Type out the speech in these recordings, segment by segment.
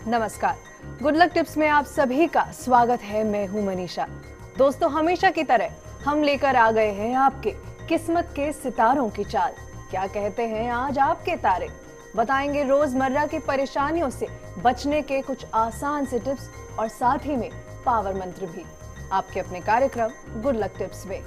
नमस्कार, good luck tips में आप सभी का स्वागत है। मैं हूं मनीषा। दोस्तों, हमेशा की तरह हम लेकर आ गए हैं आपके किस्मत के सितारों की चाल। क्या कहते हैं आज आपके तारे? बताएंगे रोजमर्रा की परेशानियों से बचने के कुछ आसान से टिप्स और साथ ही में पावर मंत्र भी, आपके अपने कार्यक्रम गुड लक टिप्स में।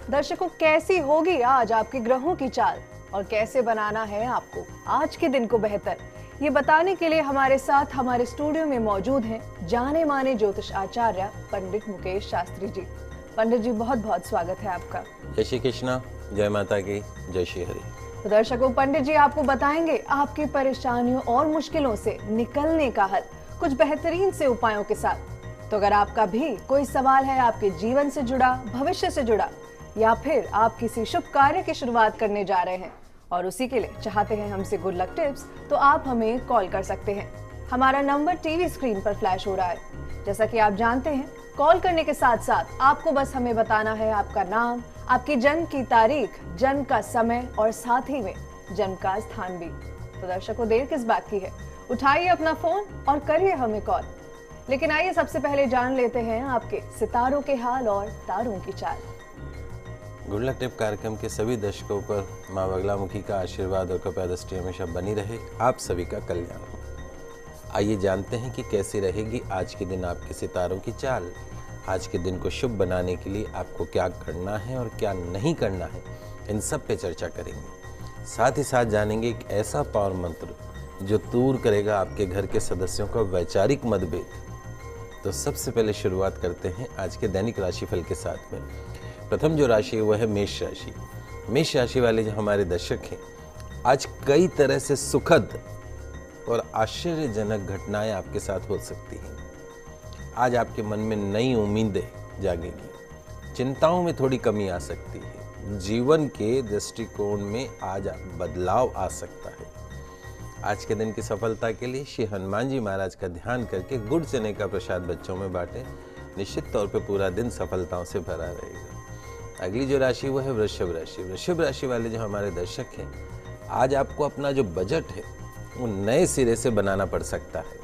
दर्शकों, कैसी होगी आज आपके ग्रहों की चाल और कैसे बनाना है आपको आज के दिन को बेहतर, ये बताने के लिए हमारे साथ हमारे स्टूडियो में मौजूद हैं जाने माने ज्योतिष आचार्य पंडित मुकेश शास्त्री जी। पंडित जी, बहुत बहुत स्वागत है आपका। जय श्री कृष्णा, जय माता की, जय श्री हरि। तो दर्शकों, पंडित जी आपको बताएंगे आपकी परेशानियों और मुश्किलों से निकलने का हल कुछ बेहतरीन से उपायों के साथ। तो अगर आपका भी कोई सवाल है आपके जीवन से जुड़ा, भविष्य से जुड़ा, या फिर आप किसी शुभ कार्य की शुरुआत करने जा रहे हैं और उसी के लिए चाहते हैं हमसे गुड लक टिप्स, तो आप हमें कॉल कर सकते हैं। हमारा नंबर टीवी स्क्रीन पर फ्लैश हो रहा है। जैसा कि आप जानते हैं, कॉल करने के साथ साथ आपको बस हमें बताना है आपका नाम, आपकी जन्म की तारीख, जन्म का समय और साथ ही में जन्म का स्थान भी। तो दर्शकों, देर किस बात की है, उठाइए अपना फोन और करिए हमें कॉल। लेकिन आइए सबसे पहले जान लेते हैं आपके सितारों के हाल और तारों की चाल। गुड लक टिप कार्यक्रम के सभी दर्शकों पर माँ बगलामुखी का आशीर्वाद और कृपा दृष्टि हमेशा बनी रहे, आप सभी का कल्याण हो। आइए जानते हैं कि कैसी रहेगी आज के दिन आपके सितारों की चाल। आज के दिन को शुभ बनाने के लिए आपको क्या करना है और क्या नहीं करना है, इन सब पे चर्चा करेंगे। साथ ही साथ जानेंगे एक ऐसा पावर मंत्र जो दूर करेगा आपके घर के सदस्यों का वैचारिक मतभेद। तो सबसे पहले शुरुआत करते हैं आज के दैनिक राशिफल के साथ में। प्रथम जो राशि है वह है मेष राशि। मेष राशि वाले जो हमारे दर्शक हैं, आज कई तरह से सुखद और आश्चर्यजनक घटनाएं आपके साथ हो सकती हैं। आज आपके मन में नई उम्मीदें जागेंगी, चिंताओं में थोड़ी कमी आ सकती है, जीवन के दृष्टिकोण में आज बदलाव आ सकता है। आज के दिन की सफलता के लिए श्री हनुमान जी महाराज का ध्यान करके गुड़ चने का प्रसाद बच्चों में बांटें। निश्चित तौर पे पूरा दिन सफलताओं से भरा रहेगा। अगली जो राशि वो है वृषभ राशि। वृषभ राशि वाले जो हमारे दर्शक हैं, आज आपको अपना जो बजट है वो नए सिरे से बनाना पड़ सकता है।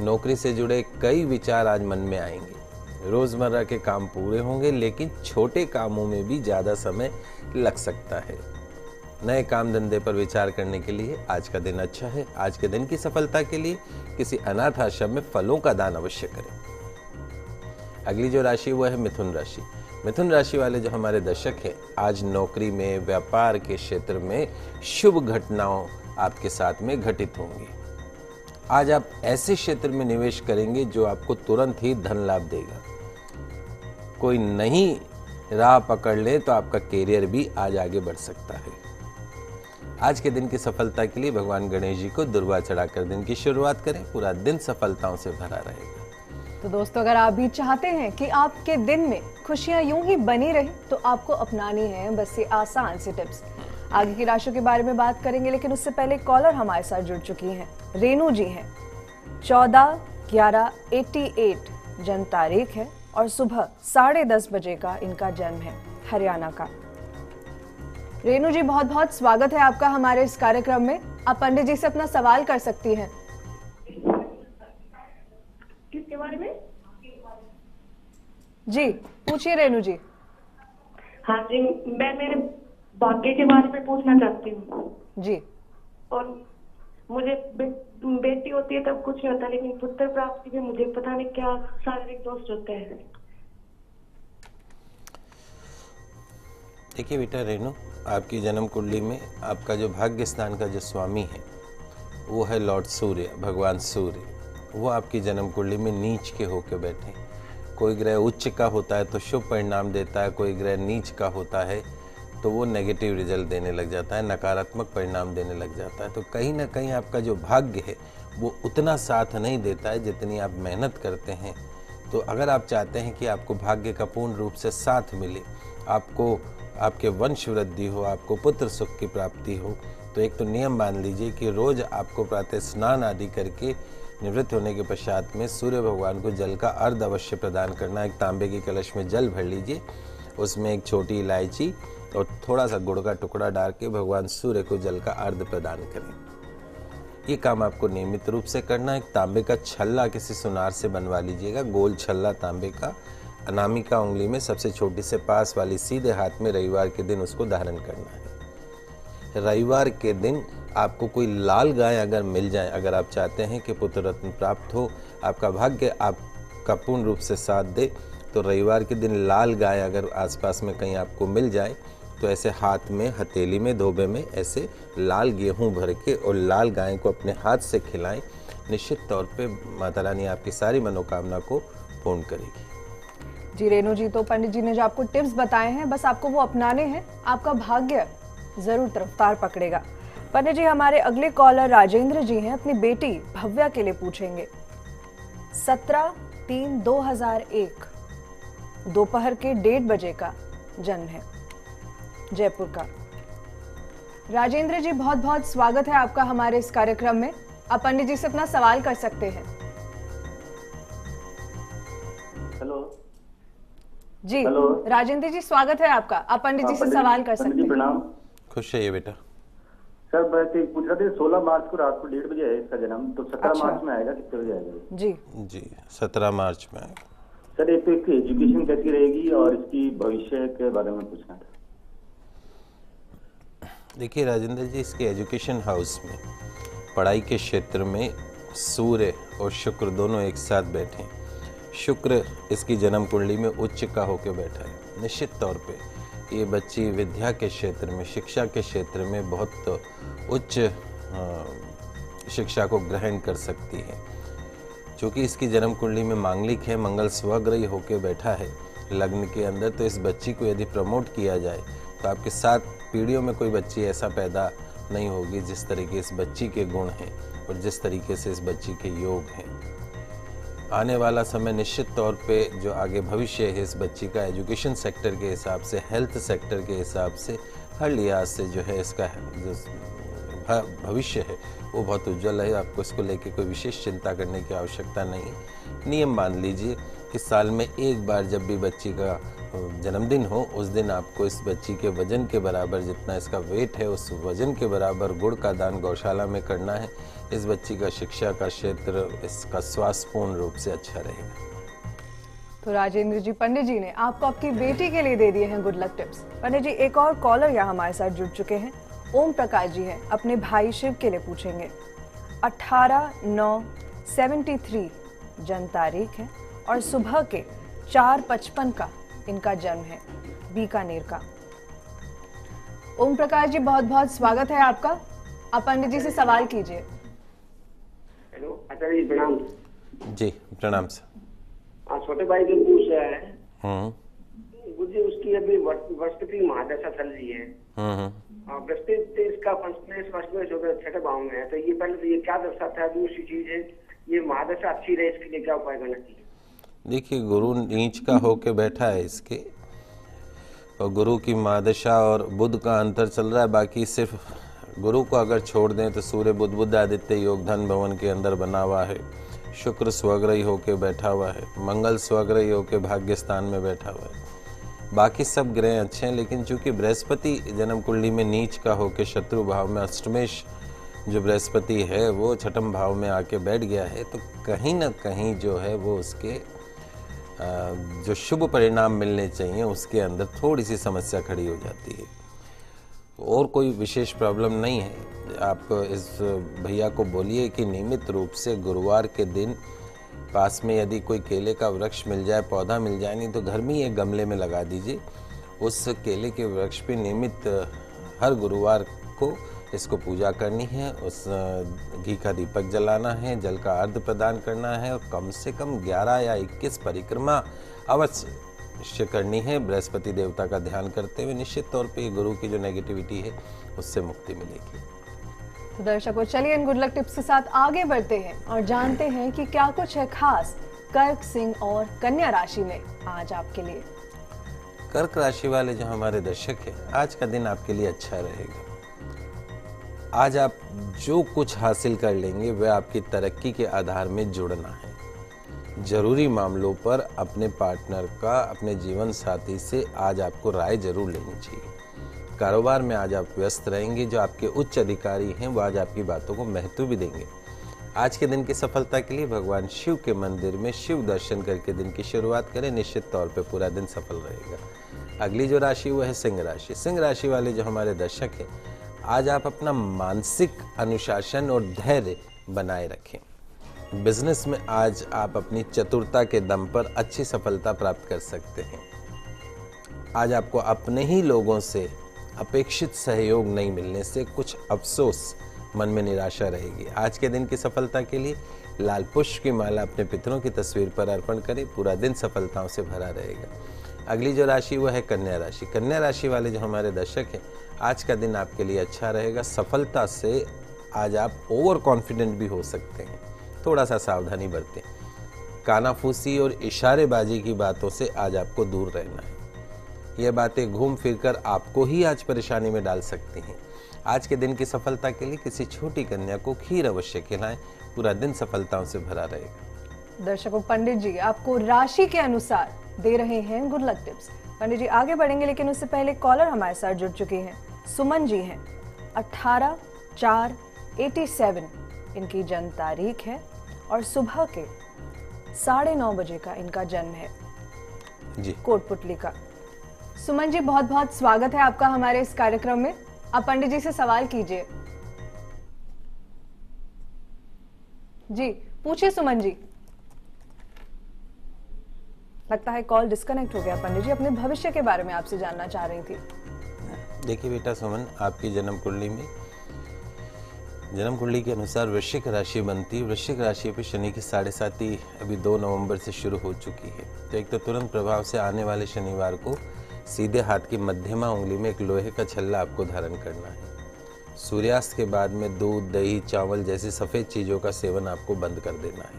नौकरी से जुड़े कई विचार आज मन में आएंगे। रोजमर्रा के काम पूरे होंगे, लेकिन छोटे कामों में भी ज्यादा समय लग सकता है। नए काम धंधे पर विचार करने के लिए आज का दिन अच्छा है। आज के दिन की सफलता के लिए किसी अनाथ आश्रम में फलों का दान अवश्य करें। अगली जो राशि वो है मिथुन राशि। मिथुन राशि वाले जो हमारे दर्शक हैं, आज नौकरी में, व्यापार के क्षेत्र में शुभ घटनाओं आपके साथ में घटित होंगी। आज आप ऐसे क्षेत्र में निवेश करेंगे जो आपको तुरंत ही धन लाभ देगा। कोई नई राह पकड़ ले तो आपका कैरियर भी आज आगे बढ़ सकता है। आज के दिन की सफलता के लिए भगवान गणेश जी को दुर्वा चढ़ाकर दिन की शुरुआत करें। पूरा दिन सफलताओं से भरा रहेगा। तो दोस्तों, अगर आप भी चाहते हैं कि आपके दिन में खुशियां यूं ही बनी रहे, तो आपको अपनानी है बस ये आसान सी टिप्स। आगे की राशियों के बारे में बात करेंगे, लेकिन उससे पहले कॉलर हमारे साथ जुड़ चुकी हैं। रेणु जी हैं, 14/11/88 जन्म तारीख है और सुबह 10:30 बजे का इनका जन्म है, हरियाणा का। रेणु जी, बहुत बहुत स्वागत है आपका हमारे इस कार्यक्रम में। आप पंडित जी से अपना सवाल कर सकती हैं। किसके बारे में? जी पूछिए रेणु जी। हाँ जी, मैं मेरे भाग्य के बारे में पूछना चाहती हूँ जी। और मुझे बेटी होती है तब कुछ नहीं होता, लेकिन पुत्र प्राप्ति में मुझे पता नहीं क्या शारीरिक दोष होते हैं। देखिए बेटा रेणु, आपकी जन्म कुंडली में आपका जो भाग्य स्थान का जो स्वामी है वो है लॉर्ड सूर्य, भगवान सूर्य। वो आपकी जन्म कुंडली में नीच के होके बैठे। कोई ग्रह उच्च का होता है तो शुभ परिणाम देता है, कोई ग्रह नीच का होता है तो वो नेगेटिव रिजल्ट देने लग जाता है, नकारात्मक परिणाम देने लग जाता है। तो कहीं ना कहीं आपका जो भाग्य है वो उतना साथ नहीं देता है जितनी आप मेहनत करते हैं। तो अगर आप चाहते हैं कि आपको भाग्य का पूर्ण रूप से साथ मिले, आपको आपके वंश वृद्धि हो, आपको पुत्र सुख की प्राप्ति हो, तो एक तो नियम मान लीजिए कि रोज आपको प्रातः स्नान आदि करके निवृत्त होने के पश्चात में सूर्य भगवान को जल का अर्घ अवश्य प्रदान करना। एक तांबे के कलश में जल भर लीजिए उसमें एक छोटी इलायची और थोड़ा सा गुड़ का टुकड़ा डाल के भगवान सूर्य को जल का अर्घ्य प्रदान करें। ये काम आपको नियमित रूप से करना है। एक तांबे का छल्ला किसी सुनार से बनवा लीजिएगा, गोल छल्ला तांबे का, अनामिका उंगली में सबसे छोटी से पास वाली सीधे हाथ में रविवार के दिन उसको धारण करना है। रविवार के दिन आपको कोई लाल गाय अगर मिल जाए, अगर आप चाहते हैं कि पुत्र रत्न प्राप्त हो, आपका भाग्य आपका पूर्ण रूप से साथ दे, तो रविवार के दिन लाल गाय अगर आसपास में कहीं आपको मिल जाए तो ऐसे हाथ में, हथेली में, धोबे में ऐसे लाल गेहूं भर के और लाल गाय को अपने हाथ से खिलाएं। निश्चित तौर पे माता रानी आपकी सारी मनोकामना को पूर्ण करेगी। जी रेणु जी, तो पंडित जी ने जो आपको टिप्स बताए हैं बस आपको वो अपनाने हैं, आपका भाग्य जरूर रफ्तार पकड़ेगा। पंडित जी, हमारे अगले कॉलर राजेंद्र जी हैं, अपनी बेटी भव्या के लिए पूछेंगे। 17/3/2001 दोपहर के 1:30 बजे का जन्म है, जयपुर का। राजेंद्र जी, बहुत बहुत स्वागत है आपका हमारे इस कार्यक्रम में। आप पंडित जी से अपना सवाल कर सकते हैं। हेलो जी हेलो। राजेंद्र जी, स्वागत है आपका। आप पंडित जी से सवाल कर सकते हैं। प्रणाम। खुश रहिए बेटा। सर मैं पूछ रहा था 16 मार्च को रात को 1:30 बजे है इसका जन्म, तो 17 अच्छा। मार्च में आएगा, कितने बजे आएगा? जी 17 मार्च में आएगा। सर एक तो इसकी एजुकेशन कैसी रहेगी और इसकी भविष्य के बारे में पूछना था। देखिए राजेंद्र जी, इसके एजुकेशन हाउस में पढ़ाई के क्षेत्र में सूर्य और शुक्र दोनों एक साथ बैठे हैं। शुक्र इसकी जन्म कुंडली में उच्च का होकर बैठा है। निश्चित तौर पे ये बच्ची विद्या के क्षेत्र में, शिक्षा के क्षेत्र में बहुत उच्च शिक्षा को ग्रहण कर सकती है। चूँकि इसकी जन्म कुंडली में मांगलिक है, मंगल स्वग्रही होकर बैठा है लग्न के अंदर, तो इस बच्ची को यदि प्रमोट किया जाए तो आपके 7 पीढ़ियों में कोई बच्ची ऐसा पैदा नहीं होगी जिस तरीके इस बच्ची के गुण हैं और जिस तरीके से इस बच्ची के योग हैं। आने वाला समय निश्चित तौर पे जो आगे भविष्य है इस बच्ची का, एजुकेशन सेक्टर के हिसाब से, हेल्थ सेक्टर के हिसाब से, हर लिहाज से जो है इसका जो भविष्य है वो बहुत उज्जवल है। आपको इसको लेके कोई विशेष चिंता करने की आवश्यकता नहीं। नियम मान लीजिए कि साल में एक बार जब भी बच्ची का जन्मदिन हो, उस दिन आपको इस बच्ची के वजन के बराबर, जितना इसका वेट है उस वजन के बराबर गुड़ का दान गौशाला में करना है। इस बच्ची का शिक्षा का क्षेत्र, इसका स्वास्थ्य पूर्ण रूप से अच्छा रहेगा। तो राजेंद्र जी, पंडित जी ने आपको आपकी बेटी के लिए दे दिए हैं गुड लक टिप्स। पंडित जी, एक और कॉलर यहाँ हमारे साथ जुड़ चुके हैं। ओम प्रकाश जी हैं, अपने भाई शिव के लिए पूछेंगे। 18/9/73 जन्म तारीख है और सुबह के 4:55 का इनका जन्म है, बीकानेर का। ओम प्रकाश जी, बहुत बहुत स्वागत है आपका। आप पंडित जी से सवाल कीजिए। हेलो आचार्य जी, प्रणाम। जी प्रणाम सर। छोटे भाई के पूछ रहा है मुझे, उसकी अभी बृहस्पति महादशा चल रही है। बृहस्पति इसका फर्स्ट में छठे भाव में है, तो ये पहले तो ये क्या दर्शाता है? दूसरी चीज है, ये महादशा अच्छी रहे इसके लिए क्या उपाय करना चाहिए? देखिए, गुरु नीच का होके बैठा है इसके, और गुरु की महादशा और बुध का अंतर चल रहा है। बाकी सिर्फ गुरु को अगर छोड़ दें तो सूर्य बुध बुध आदित्य योग धन भवन के अंदर बना हुआ है। शुक्र स्वग्रही होके बैठा हुआ है, मंगल स्वग्रही होके भाग्य स्थान में बैठा हुआ है। बाकी सब ग्रह अच्छे हैं, लेकिन चूंकि बृहस्पति जन्म कुंडली में नीच का होके शत्रु भाव में, अष्टमेश जो बृहस्पति है वो छठम भाव में आके बैठ गया है, तो कहीं ना कहीं जो है वो उसके जो शुभ परिणाम मिलने चाहिए उसके अंदर थोड़ी सी समस्या खड़ी हो जाती है। और कोई विशेष प्रॉब्लम नहीं है। आप इस भैया को बोलिए कि नियमित रूप से गुरुवार के दिन पास में यदि कोई केले का वृक्ष मिल जाए, पौधा मिल जाए, नहीं तो घर में ही एक गमले में लगा दीजिए। उस केले के वृक्ष पे नियमित हर गुरुवार को इसको पूजा करनी है, उस घी का दीपक जलाना है, जल का अर्घ्य प्रदान करना है और कम से कम 11 या 21 परिक्रमा अवश्य करनी है। बृहस्पति देवता का ध्यान करते हुए निश्चित तौर पे गुरु की जो नेगेटिविटी है उससे मुक्ति मिलेगी। तो दर्शकों, चलिए इन गुड लक टिप्स के साथ आगे बढ़ते हैं और जानते हैं कि क्या कुछ है खास कर्क, सिंह और कन्या राशि में आज आपके लिए। कर्क राशि वाले जो हमारे दर्शक हैं, आज का दिन आपके लिए अच्छा रहेगा। आज आप जो कुछ हासिल कर लेंगे वह आपकी तरक्की के आधार में जुड़ना है। जरूरी मामलों पर अपने पार्टनर का, अपने जीवन साथी से आज आपको राय जरूर लेनी चाहिए। कारोबार में आज आप व्यस्त रहेंगे। जो आपके उच्च अधिकारी हैं वो आज आपकी बातों को महत्व भी देंगे। आज के दिन की सफलता के लिए भगवान शिव के मंदिर में शिव दर्शन करके दिन की शुरुआत करें। निश्चित तौर पे पूरा दिन सफल रहेगा। अगली जो राशि वो है सिंह राशि। सिंह राशि वाले जो हमारे दर्शक हैं, आज आप अपना मानसिक अनुशासन और धैर्य बनाए रखें। बिजनेस में आज आप अपनी चतुरता के दम पर अच्छी सफलता प्राप्त कर सकते हैं। आज आपको अपने ही लोगों से अपेक्षित सहयोग नहीं मिलने से कुछ अफसोस, मन में निराशा रहेगी। आज के दिन की सफलता के लिए लाल पुष्प की माला अपने पितरों की तस्वीर पर अर्पण करें। पूरा दिन सफलताओं से भरा रहेगा। अगली जो राशि वो है कन्या राशि। कन्या राशि वाले जो हमारे दर्शक हैं, आज का दिन आपके लिए अच्छा रहेगा। सफलता से आज आप ओवर कॉन्फिडेंट भी हो सकते हैं। थोड़ा सा सावधानी बरतें। कानाफूसी और इशारेबाजी की बातों से आज आपको दूर रहना है। ये बातें घूम फिरकर आपको ही आज परेशानी में डाल सकती हैं। आज के दिन की सफलता के लिए किसी छोटी कन्या को खीर अवश्य खिलाएं। पूरा दिन सफलताओं से भरा रहेगा। दर्शकों, पंडित जी आपको राशि के अनुसार दे रहे हैं गुड लक टिप्स। पंडित जी आगे बढ़ेंगे, लेकिन उससे पहले कॉलर हमारे साथ जुड़ चुके हैं। सुमन जी हैं, 18/4/87 इनकी जन्म तारीख है और सुबह के 9:30 बजे का इनका जन्म है जी, कोटपुतली का। सुमन जी, बहुत बहुत स्वागत है आपका हमारे इस कार्यक्रम में। आप पंडित जी से सवाल कीजिए। जी पूछिए सुमन जी। लगता है कॉल डिस्कनेक्ट हो गया। पंडित जी अपने भविष्य के बारे में आपसे जानना चाह रही थी। देखिए बेटा सुमन, आपकी जन्म कुंडली के अनुसार वृश्चिक राशि बनती है। वृश्चिक राशि पे शनि की 7.5 अभी 2 नवंबर से शुरू हो चुकी है। तो एक तो तुरंत प्रभाव से आने वाले शनिवार को सीधे हाथ की मध्यमा उंगली में एक लोहे का छल्ला आपको धारण करना है। सूर्यास्त के बाद में दूध, दही, चावल जैसी सफ़ेद चीज़ों का सेवन आपको बंद कर देना है।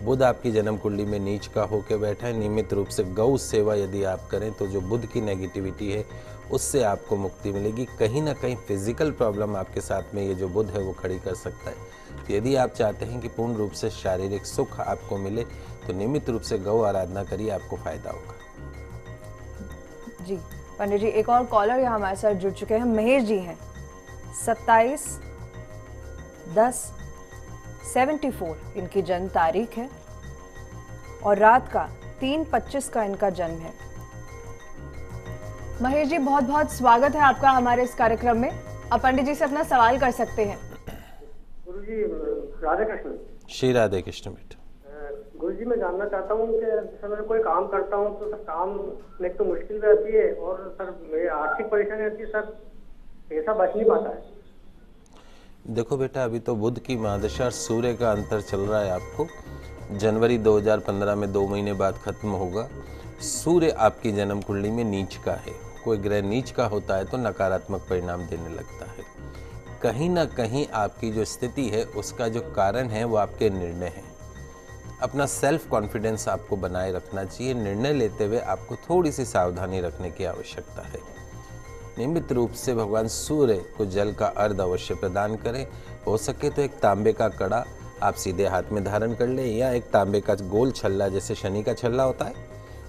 बुध आपकी जन्म कुंडली में नीच का होकर बैठा है। नियमित रूप से गौ सेवा यदि आप करें तो जो बुध की नेगेटिविटी है उससे आपको मुक्ति मिलेगी। कहीं ना कहीं फिजिकल प्रॉब्लम आपके साथ में ये जो बुध है वो खड़ी कर सकता है। तो यदि आप चाहते हैं कि पूर्ण रूप से शारीरिक सुख आपको मिले तो नियमित रूप से गौ आराधना करिए, आपको फायदा होगा। जी पंडित जी, एक और कॉलर यहाँ हमारे साथ जुड़ चुके हैं। महेश जी हैं, 27/10/74 इनकी जन्म तारीख है और रात का 3:25 का इनका जन्म है। महेश जी बहुत बहुत स्वागत है आपका हमारे इस कार्यक्रम में। आप पंडित जी से अपना सवाल कर सकते हैं। गुरुजी राधे कृष्ण। श्री राधे कृष्ण बेटा। गुरुजी मैं जानना चाहता हूँ कि सर मैं कोई काम करता हूँ तो सर काम में तो मुश्किल भी आती है और सर मेरी आर्थिक परेशानी आती है, सर पैसा बच नहीं पाता है। देखो बेटा, अभी तो बुध की महादशा और सूर्य का अंतर चल रहा है। आपको जनवरी 2015 में 2 महीने बाद खत्म होगा। सूर्य आपकी जन्म कुंडली में नीच का है। कोई ग्रह नीच का होता है तो नकारात्मक परिणाम देने लगता है। कहीं ना कहीं आपकी जो स्थिति है उसका जो कारण है वो आपके निर्णय हैं। अपना सेल्फ कॉन्फिडेंस आपको बनाए रखना चाहिए। निर्णय लेते हुए आपको थोड़ी सी सावधानी रखने की आवश्यकता है। नियमित रूप से भगवान सूर्य को जल का अर्घ अवश्य प्रदान करें। हो सके तो एक तांबे का कड़ा आप सीधे हाथ में धारण कर लें या एक तांबे का गोल छल्ला, जैसे शनि का छल्ला होता है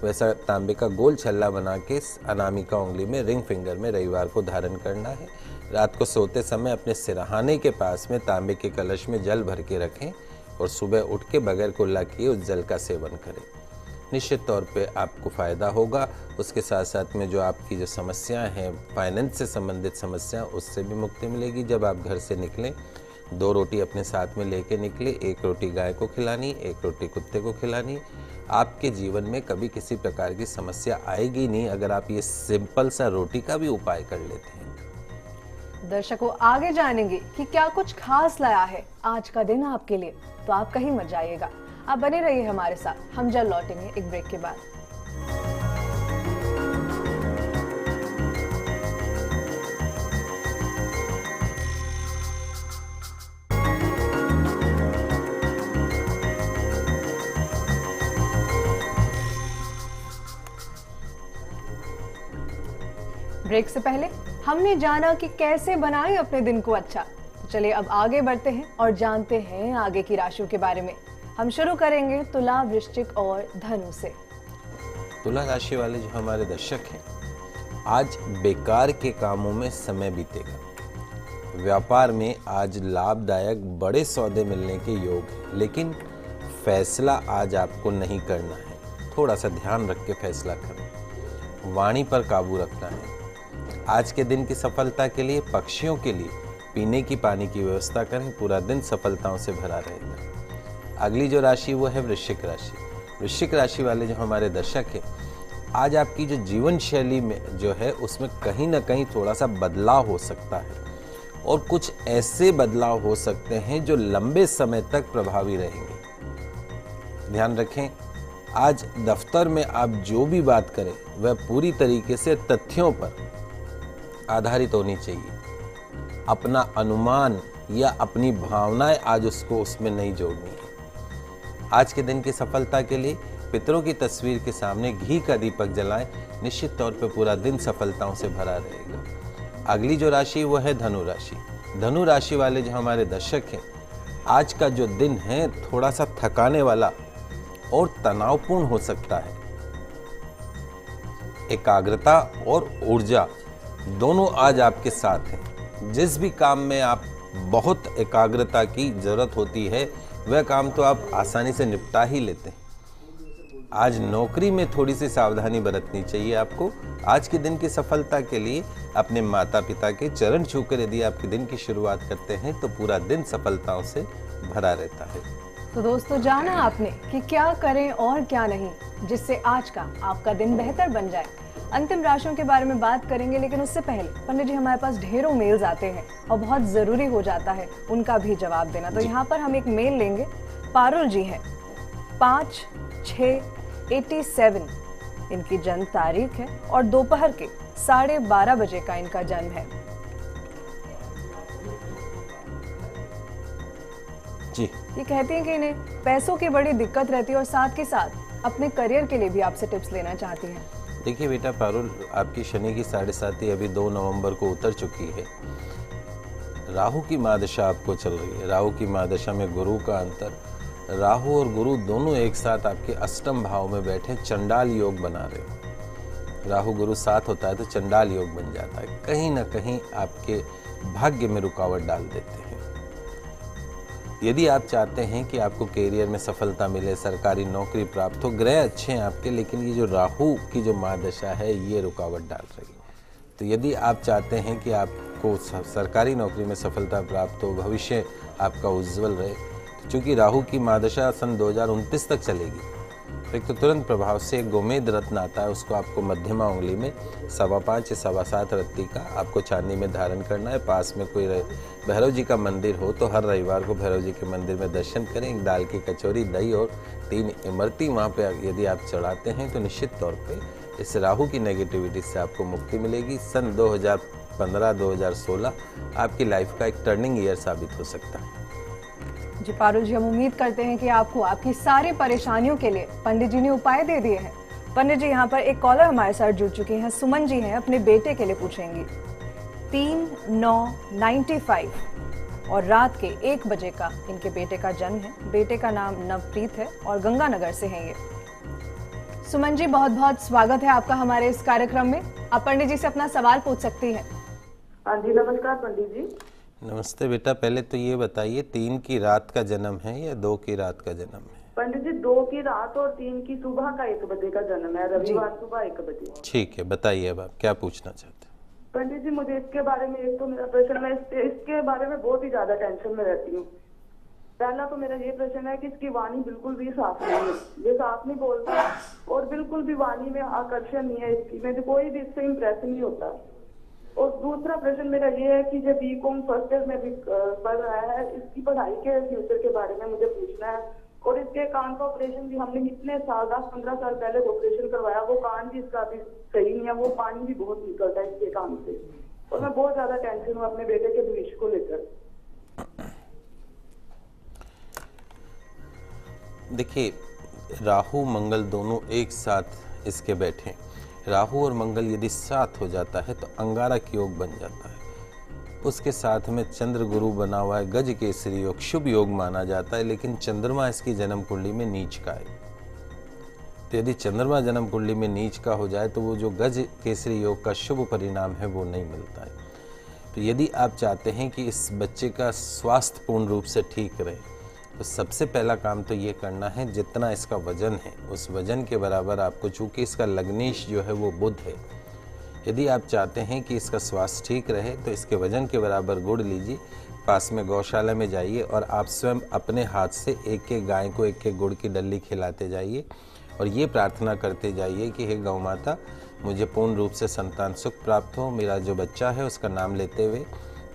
वैसा तांबे का गोल छल्ला बना के अनामिका उंगली में, रिंग फिंगर में रविवार को धारण करना है। रात को सोते समय अपने सिरहाने के पास में तांबे के कलश में जल भर के रखें और सुबह उठ के बगैर कुल्ला किए उस जल का सेवन करें। निश्चित तौर पे आपको फ़ायदा होगा। उसके साथ साथ में जो आपकी जो समस्याएं हैं, फाइनेंस से संबंधित समस्या, उससे भी मुक्ति मिलेगी। जब आप घर से निकलें 2 रोटी अपने साथ में लेके निकले। 1 रोटी गाय को खिलानी, 1 रोटी कुत्ते को खिलानी। आपके जीवन में कभी किसी प्रकार की समस्या आएगी नहीं अगर आप ये सिंपल सा रोटी का भी उपाय कर लेते हैं। दर्शकों आगे जानेंगे कि क्या कुछ खास लाया है आज का दिन आपके लिए, तो आप कहीं मत जाइएगा। आप बने रहिए हमारे साथ। हम जल्द लौटेंगे एक ब्रेक के बाद। ब्रेक से पहले हमने जाना कि कैसे बनाएं अपने दिन को अच्छा। तो चलिए अब आगे बढ़ते हैं और जानते हैं आगे की राशियों के बारे में। हम शुरू करेंगे तुला, वृश्चिक और धनु से। तुला राशि वाले जो हमारे दर्शक हैं, आज बेकार के कामों में समय बीतेगा। व्यापार में आज लाभदायक बड़े सौदे मिलने के योग हैं, लेकिन फैसला आज आपको नहीं करना है। थोड़ा सा ध्यान रख के फैसला करें। वाणी पर काबू रखना है। आज के दिन की सफलता के लिए पक्षियों के लिए पीने की पानी की व्यवस्था करें। पूरा दिन सफलताओं से भरा रहेगा। अगली जो राशि वो है वृश्चिक राशि। वृश्चिक राशि वाले जो हमारे दर्शक हैं, आज आपकी जो जीवन शैली में जो है उसमें कहीं ना कहीं थोड़ा सा बदलाव हो सकता है, और कुछ ऐसे बदलाव हो सकते हैं जो लंबे समय तक प्रभावी रहेंगे। ध्यान रखें, आज दफ्तर में आप जो भी बात करें वह पूरी तरीके से तथ्यों पर आधारित होनी चाहिए। अपना अनुमान या अपनी भावनाएं आज उसमें नहीं जोड़नी है। आज के दिन की सफलता के लिए पितरों की तस्वीर के सामने घी का दीपक जलाएं। निश्चित तौर पर पूरा दिन सफलताओं से भरा रहेगा। अगली जो राशि वो है धनु राशि। धनु राशि वाले जो हमारे दर्शक हैं, आज का जो दिन है थोड़ा सा थकाने वाला और तनावपूर्ण हो सकता है। एकाग्रता और ऊर्जा दोनों आज आपके साथ हैं। जिस भी काम में आप बहुत एकाग्रता की जरूरत होती है वह काम तो आप आसानी से निपटा ही लेते हैं। आज नौकरी में थोड़ी सी सावधानी बरतनी चाहिए आपको। आज के दिन की सफलता के लिए अपने माता पिता के चरण छूकर यदि आपके दिन की शुरुआत करते हैं तो पूरा दिन सफलताओं से भरा रहता है। तो दोस्तों, जाना आपने कि क्या करें और क्या नहीं, जिससे आज का आपका दिन बेहतर बन जाए। अंतिम राशियों के बारे में बात करेंगे, लेकिन उससे पहले पंडित जी, हमारे पास ढेरों मेल्स आते हैं और बहुत जरूरी हो जाता है उनका भी जवाब देना। तो यहाँ पर हम एक मेल लेंगे। पारुल जी हैं, 5/6/87 इनकी जन्म तारीख है और दोपहर के 12:30 बजे का इनका जन्म है। जी, ये कहती हैं कि इन्हें पैसों की बड़ी दिक्कत रहती है और साथ के साथ अपने करियर के लिए भी आपसे टिप्स लेना चाहती हैं। देखिए बेटा पारुल, आपकी शनि की 7.5 अभी 2 नवंबर को उतर चुकी है। राहु की महादशा आपको चल रही है। राहु की महादशा में गुरु का अंतर, राहु और गुरु दोनों एक साथ आपके अष्टम भाव में बैठे चंडाल योग बना रहे। राहु गुरु साथ होता है तो चंडाल योग बन जाता है। कहीं ना कहीं आपके भाग्य में रुकावट डाल देते हैं। यदि आप चाहते हैं कि आपको कैरियर में सफलता मिले, सरकारी नौकरी प्राप्त हो, ग्रह अच्छे हैं आपके, लेकिन ये जो राहु की जो महादशा है ये रुकावट डाल रही है। तो यदि आप चाहते हैं कि आपको सरकारी नौकरी में सफलता प्राप्त हो, भविष्य आपका उज्जवल रहे, तो चूंकि राहु की महादशा सन 2029 तक चलेगी, तो एक तो तुरंत प्रभाव से एक गोमेद रत्न आता है, उसको आपको मध्यमा उंगली में 5.25 या 7.25 रत्ती का आपको चांदी में धारण करना है। पास में कोई भैरव जी का मंदिर हो तो हर रविवार को भैरव जी के मंदिर में दर्शन करें। एक दाल की कचौरी, दही और 3 इमरती वहाँ पे यदि आप चढ़ाते हैं तो निश्चित तौर पे इस राहु की नेगेटिविटी से आपको मुक्ति मिलेगी। सन 2015-2016 आपकी लाइफ का एक टर्निंग ईयर साबित हो सकता है। जी पारुल जी, हम उम्मीद करते हैं कि आपको आपकी सारी परेशानियों के लिए पंडित जी ने उपाय दे दिए हैं। पंडित जी, यहाँ पर एक कॉलर हमारे साथ जुड़ चुके हैं। सुमन जी हैं, अपने बेटे के लिए पूछेंगी। 3/9/95 और रात के 1 बजे का इनके बेटे का जन्म है। बेटे का नाम नवप्रीत है और गंगानगर से हैं ये। सुमन जी, बहुत बहुत स्वागत है आपका हमारे इस कार्यक्रम में। आप पंडित जी से अपना सवाल पूछ सकती हैं। हाँ जी, नमस्कार पंडित जी। नमस्ते बेटा, पहले तो ये बताइए 3 की रात का जन्म है या 2 की रात का जन्म है? पंडित जी, 2 की रात और 3 की सुबह का 1 बजे का जन्म है, रविवार सुबह 1 बजे। ठीक है, बताइए अब आप क्या पूछना चाहते हैं? पंडित जी, मुझे इसके बारे में, एक तो मेरा प्रश्न, मैं इसके बारे में बहुत ही ज्यादा टेंशन में रहती हूँ। पहला तो मेरा ये प्रश्न है कि इसकी वाणी बिल्कुल भी साफ नहीं है, ये साफ नहीं बोलता और बिल्कुल भी वाणी में आकर्षण नहीं है इसकी, मुझे कोई भी इससे इम्प्रेशन नहीं होता। और दूसरा प्रश्न मेरा ये है कि जब बीकॉम फर्स्ट ईयर में भी पढ़ रहा है, इसकी पढ़ाई के फ्यूचर के बारे में मुझे पूछना है। और इसके कान का ऑपरेशन भी हमने इतने साल 10-15 साल पहले ऑपरेशन करवाया, वो कान भी इसका अभी सही नहीं है, वो पानी भी बहुत निकलता है इसके कान से। और मैं बहुत ज्यादा टेंशन हूँ अपने बेटे के भविष्य को लेकर। देखिए, राहु मंगल दोनों एक साथ इसके बैठे। राहु और मंगल यदि साथ हो जाता है तो अंगारक योग बन जाता है। उसके साथ में चंद्र गुरु बना हुआ है, गज केसरी योग शुभ योग माना जाता है, लेकिन चंद्रमा इसकी जन्म कुंडली में नीच का है। तो यदि चंद्रमा जन्म कुंडली में नीच का हो जाए तो वो जो गज केसरी योग का शुभ परिणाम है वो नहीं मिलता है। तो यदि आप चाहते हैं कि इस बच्चे का स्वास्थ्य पूर्ण रूप से ठीक रहे तो सबसे पहला काम तो ये करना है, जितना इसका वजन है उस वजन के बराबर आपको, चूंकि इसका लग्नेश जो है वो बुध है, यदि आप चाहते हैं कि इसका स्वास्थ्य ठीक रहे तो इसके वजन के बराबर गुड़ लीजिए, पास में गौशाला में जाइए और आप स्वयं अपने हाथ से एक एक गाय को एक एक गुड़ की डल्ली खिलाते जाइए और ये प्रार्थना करते जाइए कि हे गौ माता, मुझे पूर्ण रूप से संतान सुख प्राप्त हो, मेरा जो बच्चा है उसका नाम लेते हुए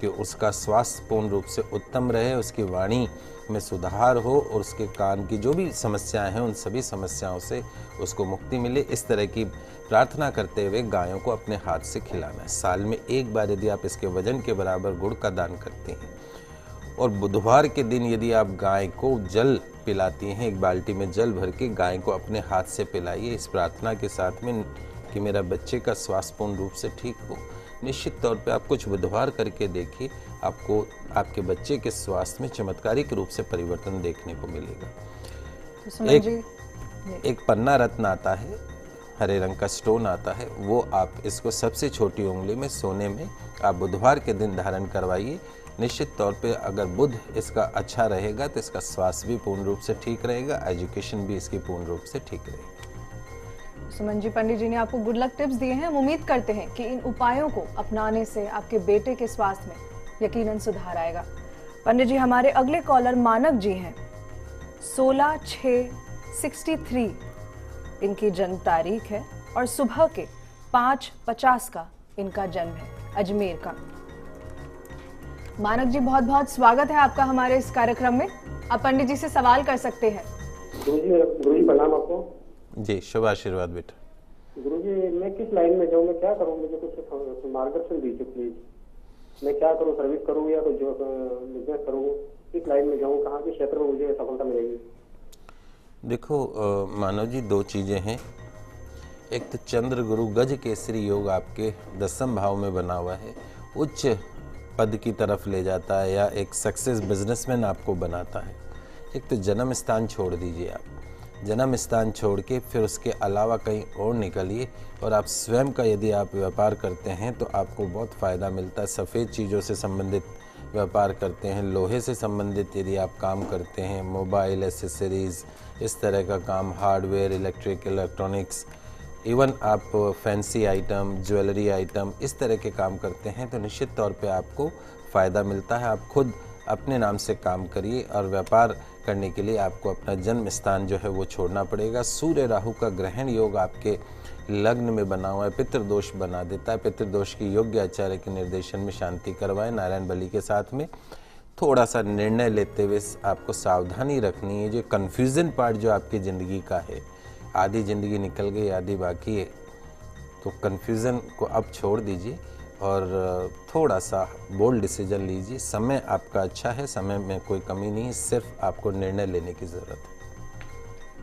कि उसका स्वास्थ्य पूर्ण रूप से उत्तम रहे, उसकी वाणी में सुधार हो और उसके कान की जो भी समस्याएं हैं उन सभी समस्याओं से उसको मुक्ति मिले। इस तरह की प्रार्थना करते हुए गायों को अपने हाथ से खिलाना है। साल में एक बार यदि आप इसके वजन के बराबर गुड़ का दान करते हैं और बुधवार के दिन यदि आप गाय को जल पिलाती हैं, एक बाल्टी में जल भर के गाय को अपने हाथ से पिलाइए इस प्रार्थना के साथ में कि मेरा बच्चे का स्वास्थ्य पूर्ण रूप से ठीक हो। निश्चित तौर पे आप कुछ बुधवार करके देखिए, आपको आपके बच्चे के स्वास्थ्य में चमत्कारिक रूप से परिवर्तन देखने को मिलेगा। तो एक पन्ना रत्न आता है, हरे रंग का स्टोन आता है, वो आप इसको सबसे छोटी उंगली में सोने में आप बुधवार के दिन धारण करवाइए। निश्चित तौर पे अगर बुध इसका अच्छा रहेगा तो इसका स्वास्थ्य भी पूर्ण रूप से ठीक रहेगा, एजुकेशन भी इसकी पूर्ण रूप से ठीक रहेगी। सुमन जी, पंडित जी ने आपको गुड लक टिप्स दिए हैं। हम उम्मीद करते हैं कि इन उपायों को अपनाने से आपके बेटे के स्वास्थ्य में यकीनन सुधार आएगा। पंडित जी, हमारे अगले कॉलर मानव जी हैं, 16/6/63 इनकी जन्म तारीख है और सुबह के 5:50 का इनका जन्म है, अजमेर का। मानव जी, बहुत बहुत स्वागत है आपका हमारे इस कार्यक्रम में। आप पंडित जी से सवाल कर सकते हैं। गुरुजी प्रणाम आपको। जी, शुभ आशीर्वाद बेटा। गुरुजी, मैं किस लाइन में जाऊँ, मैं क्या करूँ, मुझे कुछ मार्गदर्शन दीजिए प्लीज। मैं क्या करूँ, सर्विस करूँ या कुछ बिजनेस करूँ, किस लाइन में जाऊँ, कहाँ के क्षेत्र में मुझे सफलता मिलेगी? देखो मानव जी, दो चीजें हैं। एक तो चंद्र गुरु गज केसरी योग आपके 10वें भाव में बना हुआ है, उच्च पद की तरफ ले जाता है या एक सक्सेस बिजनेसमैन आपको बनाता है। एक तो जन्म स्थान छोड़ दीजिए, आप जन्म स्थान छोड़ के फिर उसके अलावा कहीं और निकलिए और आप स्वयं का यदि आप व्यापार करते हैं तो आपको बहुत फ़ायदा मिलता है। सफ़ेद चीज़ों से संबंधित व्यापार करते हैं, लोहे से संबंधित यदि आप काम करते हैं, मोबाइल एसेसरीज़, इस तरह का काम, हार्डवेयर, इलेक्ट्रॉनिक्स, इवन आप फैंसी आइटम, ज्वेलरी आइटम, इस तरह के काम करते हैं तो निश्चित तौर पे आपको फ़ायदा मिलता है। आप खुद अपने नाम से काम करिए और व्यापार करने के लिए आपको अपना जन्म स्थान जो है वो छोड़ना पड़ेगा। सूर्य राहु का ग्रहण योग आपके लग्न में बना हुआ है, पितृदोष बना देता है। पितृदोष की योग्य आचार्य के निर्देशन में शांति करवाएं नारायण बलि के साथ में। थोड़ा सा निर्णय लेते हुए आपको सावधानी रखनी है। जो कन्फ्यूज़न पार्ट जो आपकी ज़िंदगी का है, आधी ज़िंदगी निकल गई, आधी बाकी है, तो कन्फ्यूज़न को अब छोड़ दीजिए और थोड़ा सा बोल्ड डिसीजन लीजिए। समय आपका अच्छा है, समय में कोई कमी नहीं है, सिर्फ आपको निर्णय लेने की ज़रूरत है।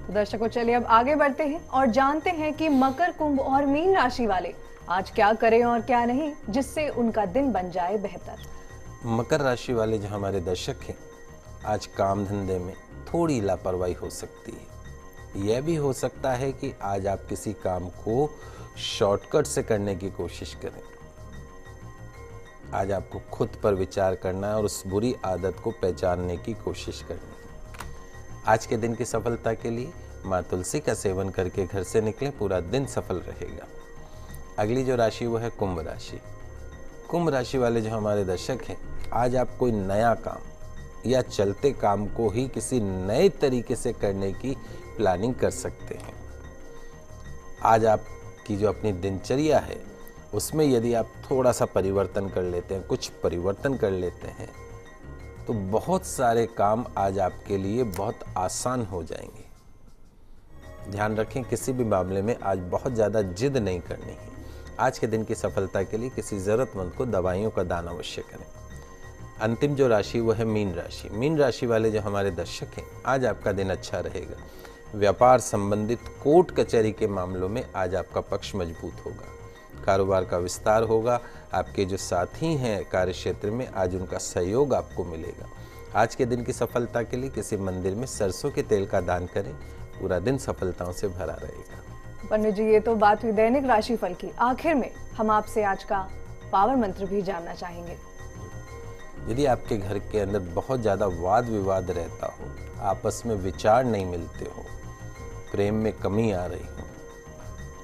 तो दर्शकों, चलिए अब आगे बढ़ते हैं और जानते हैं कि मकर, कुंभ और मीन राशि वाले आज क्या करें और क्या नहीं, जिससे उनका दिन बन जाए बेहतर। मकर राशि वाले जो हमारे दर्शक हैं, आज काम धंधे में थोड़ी लापरवाही हो सकती है। यह भी हो सकता है कि आज आप किसी काम को शॉर्टकट से करने की कोशिश करें। आज आपको खुद पर विचार करना है और उस बुरी आदत को पहचानने की कोशिश करनी है। आज के दिन की सफलता के लिए माँ तुलसी का सेवन करके घर से निकलें, पूरा दिन सफल रहेगा। अगली जो राशि वो है कुंभ राशि। कुंभ राशि वाले जो हमारे दर्शक हैं, आज आप कोई नया काम या चलते काम को ही किसी नए तरीके से करने की प्लानिंग कर सकते हैं। आज आपकी जो अपनी दिनचर्या है उसमें यदि आप थोड़ा सा परिवर्तन कर लेते हैं, कुछ परिवर्तन कर लेते हैं, तो बहुत सारे काम आज आपके लिए बहुत आसान हो जाएंगे। ध्यान रखें, किसी भी मामले में आज बहुत ज़्यादा जिद नहीं करनी है। आज के दिन की सफलता के लिए किसी ज़रूरतमंद को दवाइयों का दान अवश्य करें। अंतिम जो राशि वो है मीन राशि। मीन राशि वाले जो हमारे दर्शक हैं, आज आपका दिन अच्छा रहेगा। व्यापार संबंधित कोर्ट कचहरी के मामलों में आज आपका पक्ष मजबूत होगा। कारोबार का विस्तार होगा। आपके जो साथी हैं कार्य क्षेत्र में, आज उनका सहयोग आपको मिलेगा। आज के दिन की सफलता के लिए किसी मंदिर में सरसों के तेल का दान करें, पूरा दिन सफलताओं से भरा रहेगा। पंडित जी, ये तो बात हुई दैनिक राशिफल की। आखिर में हम आपसे आज का पावर मंत्र भी जानना चाहेंगे। यदि आपके घर के अंदर बहुत ज़्यादा वाद विवाद रहता हो, आपस में विचार नहीं मिलते हो, प्रेम में कमी आ रही हो,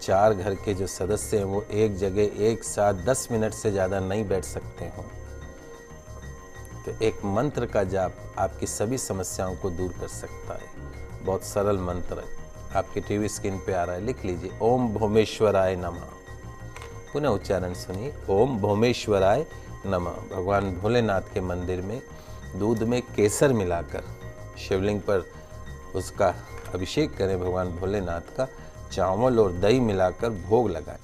4 घर के जो सदस्य हैं वो एक जगह एक साथ 10 मिनट से ज़्यादा नहीं बैठ सकते हो, तो एक मंत्र का जाप आपकी सभी समस्याओं को दूर कर सकता है। बहुत सरल मंत्र है, आपकी टीवी स्क्रीन पे आ रहा है, लिख लीजिए। ओम भोमेश्वराय नमः। पुनः उच्चारण सुनिए, ओम भोमेश्वराय नमः। भगवान भोलेनाथ के मंदिर में दूध में केसर मिलाकर शिवलिंग पर उसका अभिषेक करें भगवान भोलेनाथ का, चावल और दही मिलाकर भोग लगाएं।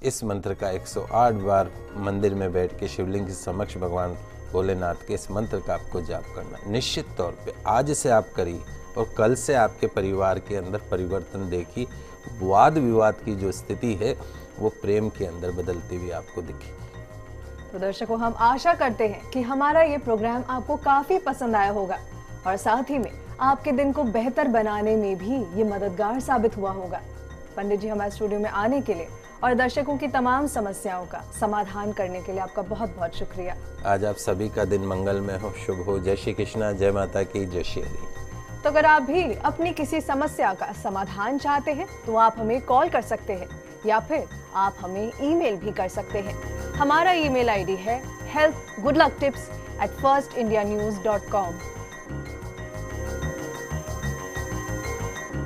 इस मंत्र का 108 बार मंदिर में बैठ के शिवलिंग के समक्ष भगवान भोलेनाथ के इस मंत्र का आपको जाप करना। निश्चित तौर पे आज से आप करिए और कल से आपके परिवार के अंदर परिवर्तन देखिए। वाद विवाद की जो स्थिति है वो प्रेम के अंदर बदलती हुई आपको दिखेगी। तो दर्शकों, हम आशा करते हैं कि हमारा ये प्रोग्राम आपको काफी पसंद आया होगा और साथ ही में आपके दिन को बेहतर बनाने में भी ये मददगार साबित हुआ होगा। पंडित जी, हमारे स्टूडियो में आने के लिए और दर्शकों की तमाम समस्याओं का समाधान करने के लिए आपका बहुत बहुत शुक्रिया। आज आप सभी का दिन मंगलमय हो, शुभ हो। जय श्री कृष्णा, जय माता की, जय श्री हरि। तो अगर आप भी अपनी किसी समस्या का समाधान चाहते हैं तो आप हमें कॉल कर सकते हैं या फिर आप हमें ईमेल भी कर सकते हैं। हमारा ईमेल आईडी है healthgoodlucktips@firstindianews.com।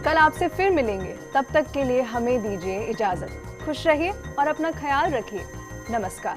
कल आपसे फिर मिलेंगे, तब तक के लिए हमें दीजिए इजाजत। खुश रहिए और अपना ख्याल रखिए। नमस्कार।